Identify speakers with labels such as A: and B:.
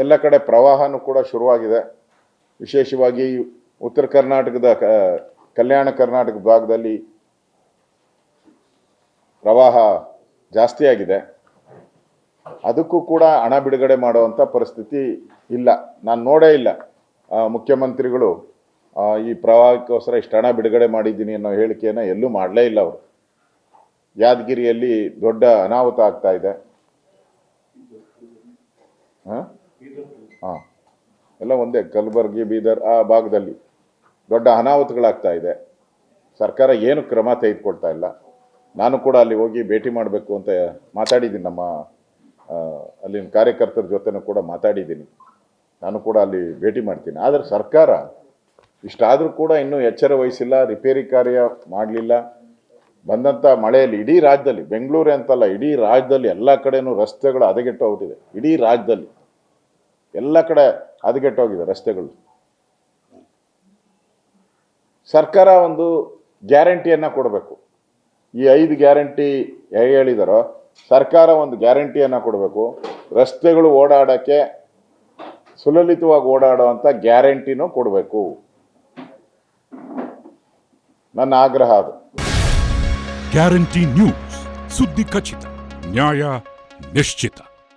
A: ಎಲ್ಲ ಕಡೆ ಪ್ರವಾಹನೂ ಕೂಡ ಶುರುವಾಗಿದೆ. ವಿಶೇಷವಾಗಿ ಉತ್ತರ ಕರ್ನಾಟಕದ ಕಲ್ಯಾಣ ಕರ್ನಾಟಕ ಭಾಗದಲ್ಲಿ ಪ್ರವಾಹ ಜಾಸ್ತಿ ಆಗಿದೆ. ಅದಕ್ಕೂ ಕೂಡ ಹಣ ಬಿಡುಗಡೆ ಮಾಡುವಂಥ ಪರಿಸ್ಥಿತಿ ಇಲ್ಲ. ನಾನು ನೋಡೇ ಇಲ್ಲ ಮುಖ್ಯಮಂತ್ರಿಗಳು ಈ ಪ್ರವಾಹಕ್ಕೋಸ್ಕರ ಇಷ್ಟು ಹಣ ಬಿಡುಗಡೆ ಮಾಡಿದ್ದೀನಿ ಅನ್ನೋ ಹೇಳಿಕೆಯನ್ನು ಎಲ್ಲೂ ಮಾಡಲೇ ಇಲ್ಲ ಅವರು. ಯಾದಗಿರಿಯಲ್ಲಿ ದೊಡ್ಡ ಅನಾಹುತ ಆಗ್ತಾ ಇದೆ. ಹಾಂ, ಎಲ್ಲ ಒಂದೇ, ಕಲಬುರಗಿ, ಬೀದರ್ ಆ ಭಾಗದಲ್ಲಿ ದೊಡ್ಡ ಅನಾಹುತಗಳಾಗ್ತಾ ಇದೆ. ಸರ್ಕಾರ ಏನು ಕ್ರಮ ತೆಗೆದುಕೊಳ್ತಾ ಇಲ್ಲ. ನಾನು ಕೂಡ ಅಲ್ಲಿ ಹೋಗಿ ಭೇಟಿ ಮಾಡಬೇಕು ಅಂತ ಮಾತಾಡಿದ್ದೀನಿ. ನಮ್ಮ ಅಲ್ಲಿನ ಕಾರ್ಯಕರ್ತರ ಜೊತೆನೂ ಕೂಡ ಮಾತಾಡಿದ್ದೀನಿ. ನಾನು ಕೂಡ ಅಲ್ಲಿ ಭೇಟಿ ಮಾಡ್ತೀನಿ. ಆದರೆ ಸರ್ಕಾರ ಇಷ್ಟಾದರೂ ಕೂಡ ಇನ್ನೂ ಎಚ್ಚರ ವಹಿಸಿಲ್ಲ, ರಿಪೇರಿ ಕಾರ್ಯ ಮಾಡಲಿಲ್ಲ. ಬಂದಂಥ ಮಳೆಯಲ್ಲಿ ಇಡೀ ರಾಜ್ಯದಲ್ಲಿ, ಬೆಂಗಳೂರು ಅಂತಲ್ಲ, ಇಡೀ ರಾಜ್ಯದಲ್ಲಿ ಎಲ್ಲ ಕಡೆನೂ ರಸ್ತೆಗಳು ಹದಗೆಟ್ಟು ಹೋಗ್ಬಿಟ್ಟಿದೆ. ಇಡೀ ರಾಜ್ಯದಲ್ಲಿ ಎಲ್ಲ ಕಡೆ ಹದಗೆಟ್ಟೋಗಿದೆ ರಸ್ತೆಗಳು. ಸರ್ಕಾರ ಒಂದು ಗ್ಯಾರಂಟಿಯನ್ನು ಕೊಡಬೇಕು. ಈ 5 ಗ್ಯಾರಂಟಿ ಹೇಗೆ ಹೇಳಿದಾರೋ, ಸರ್ಕಾರ ಒಂದು ಗ್ಯಾರಂಟಿಯನ್ನು ಕೊಡಬೇಕು. ರಸ್ತೆಗಳು ಓಡಾಡೋಕ್ಕೆ ಸುಲಲಿತವಾಗಿ ಓಡಾಡುವಂಥ ಗ್ಯಾರಂಟಿನೂ ಕೊಡಬೇಕು. ನನ್ನ ಆಗ್ರಹ ಅದು.
B: ಗ್ಯಾರಂಟಿ ನ್ಯೂಸ್, ಸುದ್ದಿ ಖಚಿತ, ನ್ಯಾಯ ನಿಶ್ಚಿತ.